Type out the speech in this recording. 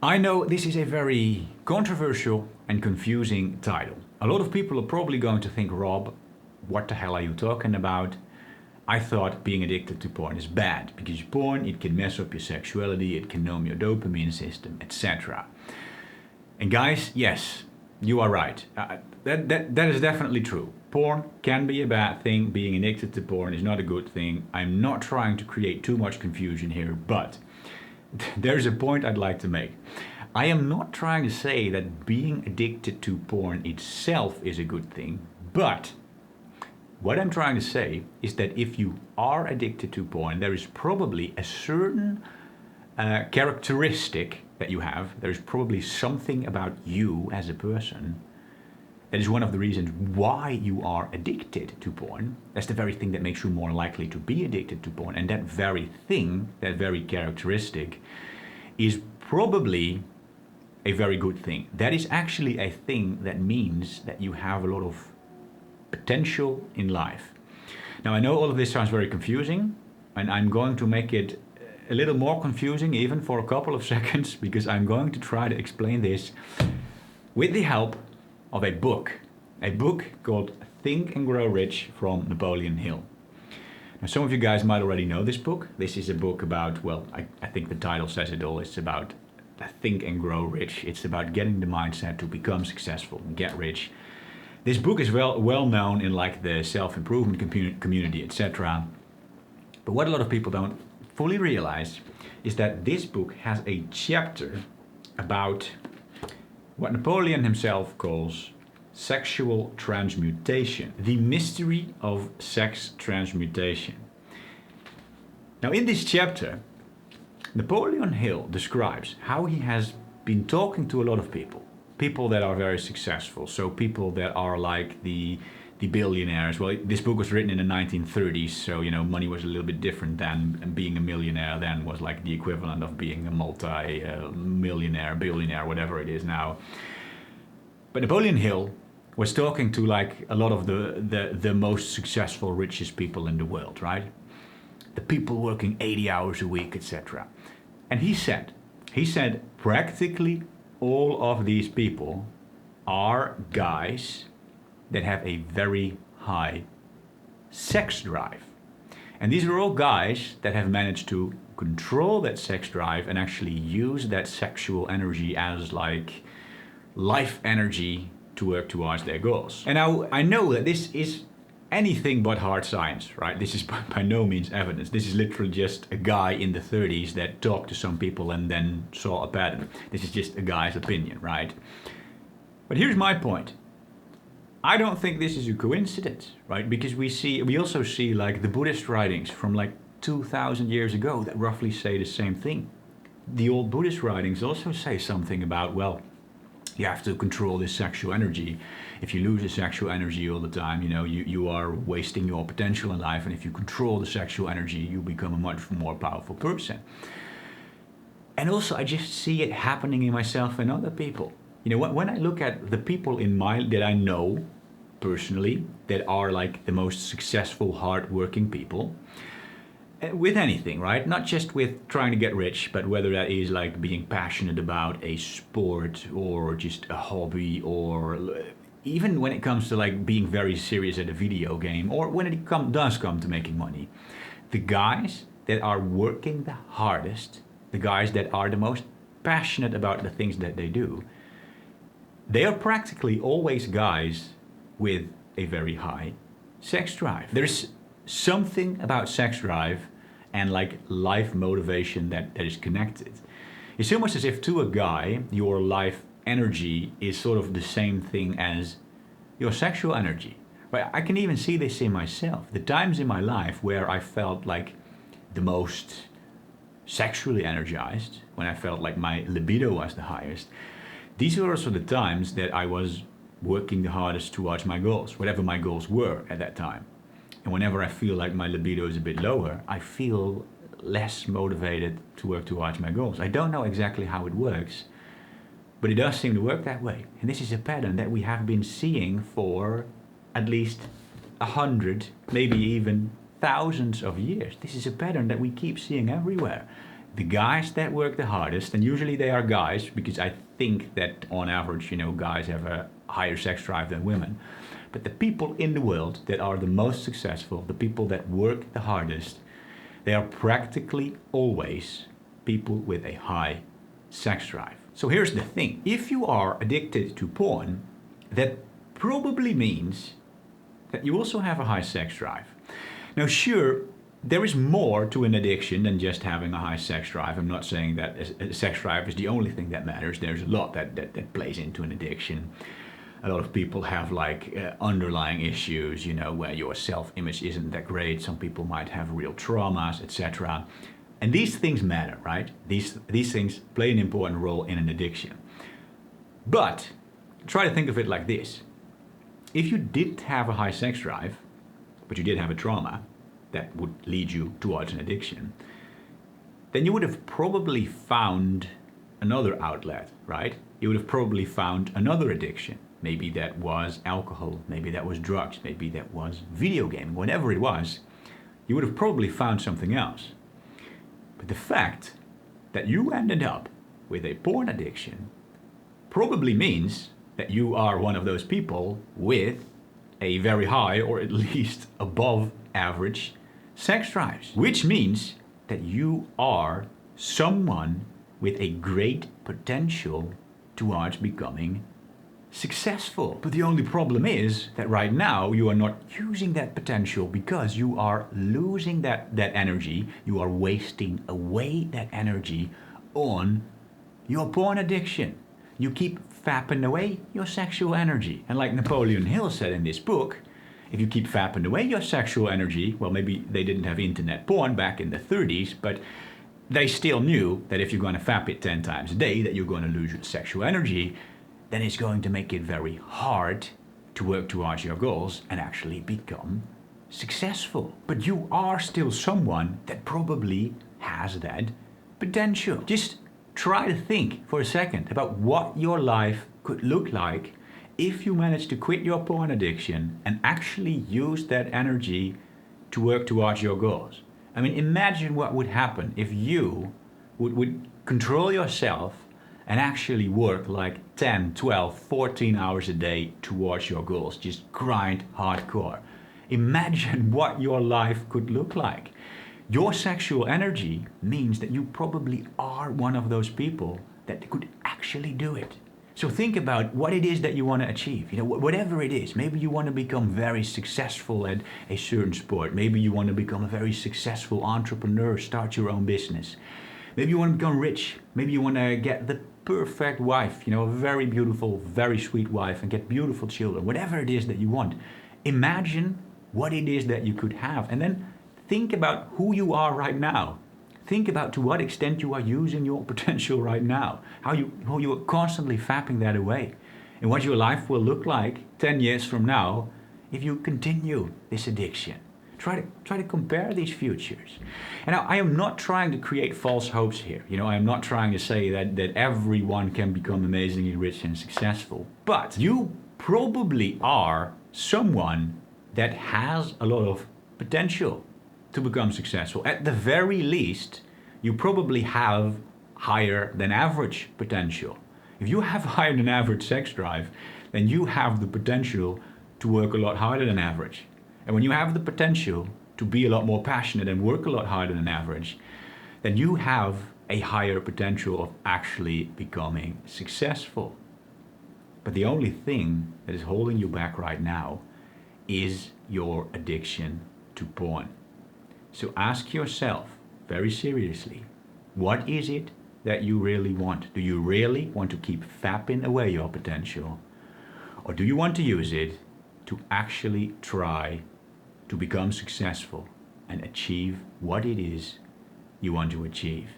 I know this is a very controversial and confusing title. A lot of people are probably going to think, Rob, what the hell are you talking about? I thought being addicted to porn is bad because porn, it can mess up your sexuality, it can numb your dopamine system, etc. And guys, yes, you are right. That is definitely true. Porn can be a bad thing. Being addicted to porn is not a good thing. I'm not trying to create too much confusion here, but there's a point I'd like to make. I am not trying to say that being addicted to porn itself is a good thing, but what I'm trying to say is that if you are addicted to porn, there is probably a certain characteristic that you have. There is probably something about you as a person that is one of the reasons why you are addicted to porn. That's the very thing that makes you more likely to be addicted to porn. And that very thing, that very characteristic, is probably a very good thing. That is actually a thing that means that you have a lot of potential in life. Now, I know all of this sounds very confusing, and I'm going to make it a little more confusing even for a couple of seconds, because I'm going to try to explain this with the help of a book called Think and Grow Rich from Napoleon Hill. Now, some of you guys might already know this book. This is a book about, well, I think the title says it all. It's about Think and Grow Rich. It's about getting the mindset to become successful and get rich. This book is well known in like the self-improvement community, etc. But what a lot of people don't fully realize is that this book has a chapter about what Napoleon himself calls sexual transmutation, the mystery of sex transmutation. Now, in this chapter, Napoleon Hill describes how he has been talking to a lot of people that are very successful, so people that are like the billionaires. Well, this book was written in the 1930s, so money was a little bit different then, and being a millionaire then was like the equivalent of being a multi-millionaire, billionaire, whatever it is now. But Napoleon Hill was talking to like a lot of the most successful, richest people in the world, right? The people working 80 hours a week, etc. And he said practically all of these people are guys that have a very high sex drive. And these are all guys that have managed to control that sex drive and actually use that sexual energy as like life energy to work towards their goals. And now I know that this is anything but hard science, right? This is by no means evidence. This is literally just a guy in the 30s that talked to some people and then saw a pattern. This is just a guy's opinion, right? But here's my point. I don't think this is a coincidence, right? Because we also see like the Buddhist writings from like 2,000 years ago that roughly say the same thing. The old Buddhist writings also say something about, well, you have to control this sexual energy. If you lose the sexual energy all the time, you are wasting your potential in life. And if you control the sexual energy, you become a much more powerful person. And also, I just see it happening in myself and other people. When I look at the people that I know personally that are like the most successful, hardworking people, with anything, right? Not just with trying to get rich, but whether that is like being passionate about a sport or just a hobby, or even when it comes to like being very serious at a video game, or when it does come to making money. The guys that are working the hardest, the guys that are the most passionate about the things that they do, they are practically always guys with a very high sex drive. There's something about sex drive and like life motivation that is connected. It's almost as if to a guy, your life energy is sort of the same thing as your sexual energy. Right? I can even see this in myself. The times in my life where I felt like the most sexually energized, when I felt like my libido was the highest, these were also the times that I was working the hardest towards my goals, whatever my goals were at that time. And whenever I feel like my libido is a bit lower, I feel less motivated to work towards my goals. I don't know exactly how it works, but it does seem to work that way. And this is a pattern that we have been seeing for at least 100, maybe even thousands of years. This is a pattern that we keep seeing everywhere. the guys that work the hardest, and usually they are guys, because I think that on average, guys have a higher sex drive than women. But the people in the world that are the most successful, the people that work the hardest, they are practically always people with a high sex drive. So here's the thing. If you are addicted to porn, that probably means that you also have a high sex drive. Now, sure, there is more to an addiction than just having a high sex drive. I'm not saying that a sex drive is the only thing that matters. There's a lot that plays into an addiction. A lot of people have underlying issues, where your self-image isn't that great. Some people might have real traumas, etc. And these things matter, right? These things play an important role in an addiction. But try to think of it like this. If you did have a high sex drive, but you did have a trauma that would lead you towards an addiction, then you would have probably found another outlet, right? You would have probably found another addiction. Maybe that was alcohol, maybe that was drugs, maybe that was video gaming, whatever it was, you would have probably found something else. But the fact that you ended up with a porn addiction probably means that you are one of those people with a very high, or at least above average, sex drives, which means that you are someone with a great potential towards becoming successful. But the only problem is that right now you are not using that potential because you are losing that energy. You are wasting away that energy on your porn addiction. You keep fapping away your sexual energy. And like Napoleon Hill said in this book, if you keep fapping away your sexual energy, well, maybe they didn't have internet porn back in the 30s, but they still knew that if you're going to fap it 10 times a day, that you're going to lose your sexual energy. Then it's going to make it very hard to work towards your goals and actually become successful. But you are still someone that probably has that potential. Just try to think for a second about what your life could look like if you managed to quit your porn addiction and actually use that energy to work towards your goals. I mean, imagine what would happen if you would control yourself and actually work like 10, 12, 14 hours a day towards your goals. Just grind hardcore. Imagine what your life could look like. Your sexual energy means that you probably are one of those people that could actually do it. So think about what it is that you want to achieve. Whatever it is. Maybe you want to become very successful at a certain sport. Maybe you want to become a very successful entrepreneur, start your own business. Maybe you want to become rich. Maybe you want to get the perfect wife, a very beautiful, very sweet wife, and get beautiful children. Whatever it is that you want. Imagine what it is that you could have. And then think about who you are right now. Think about to what extent you are using your potential right now. How you are constantly fapping that away. And what your life will look like 10 years from now if you continue this addiction. Try to compare these futures. And I am not trying to create false hopes here. I am not trying to say that everyone can become amazingly rich and successful. But you probably are someone that has a lot of potential to become successful. At the very least, you probably have higher than average potential. If you have higher than average sex drive, then you have the potential to work a lot harder than average. And when you have the potential to be a lot more passionate and work a lot harder than average, then you have a higher potential of actually becoming successful. But the only thing that is holding you back right now is your addiction to porn. So ask yourself very seriously, what is it that you really want? Do you really want to keep fapping away your potential? Or do you want to use it to actually try to become successful and achieve what it is you want to achieve?